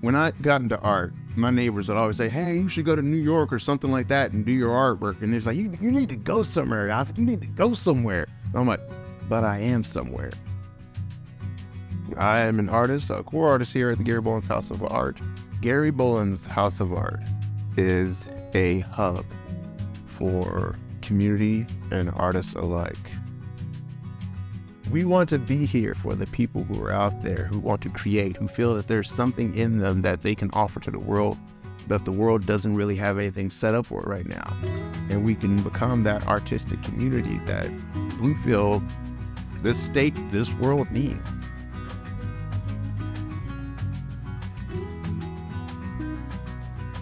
When I got into art, my neighbors would always say, hey, you should go to New York or something like that and do your artwork. And it's like, you need to go somewhere. You need to go somewhere. I'm like, but I am somewhere. I am an artist, a core artist here at the Gary Boland's House of Art. Gary Boland's House of Art is a hub for community and artists alike. We want to be here for the people who are out there, who want to create, who feel that there's something in them that they can offer to the world, that the world doesn't really have anything set up for right now. And we can become that artistic community that we feel this state, this world needs.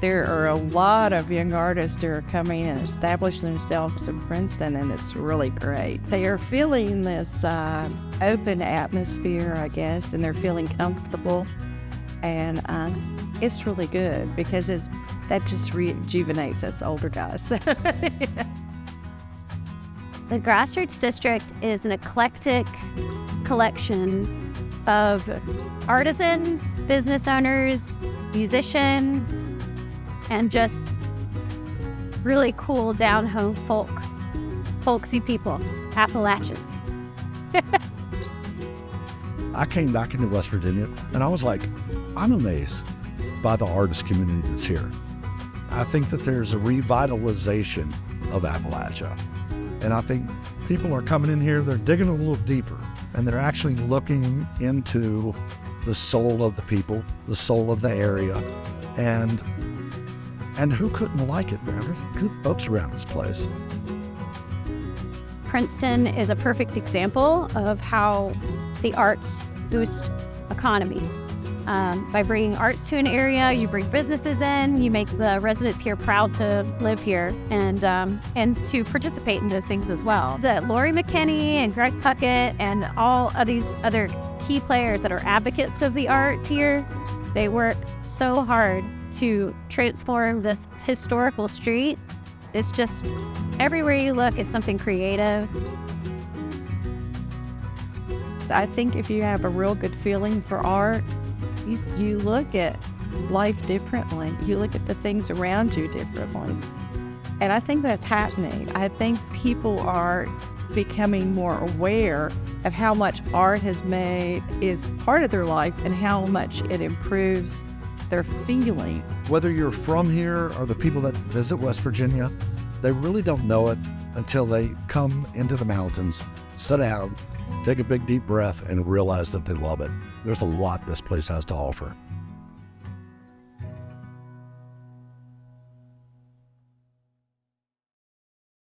There are a lot of young artists who are coming and establishing themselves in Princeton, and it's really great. They are feeling this open atmosphere, I guess, and they're feeling comfortable, and it's really good because that just rejuvenates us older guys. The Grassroots District is an eclectic collection of artisans, business owners, musicians, and just really cool down-home folksy people, Appalachians. I came back into West Virginia and I was like, I'm amazed by the artist community that's here. I think that there's a revitalization of Appalachia. And I think people are coming in here, they're digging a little deeper, and they're actually looking into the soul of the people, the soul of the area, and who couldn't like it, man? There's good folks around this place. Princeton is a perfect example of how the arts boost economy. By bringing arts to an area, you bring businesses in, you make the residents here proud to live here and to participate in those things as well. That Lori McKinney and Greg Puckett and all of these other key players that are advocates of the art here, they work so hard to transform this historical street. It's just, everywhere you look is something creative. I think if you have a real good feeling for art, you look at life differently. You look at the things around you differently. And I think that's happening. I think people are becoming more aware of how much art has made is part of their life and how much it improves their feeling. Whether you're from here or the people that visit West Virginia, they really don't know it until they come into the mountains, sit down, take a big deep breath, and realize that they love it. There's a lot this place has to offer.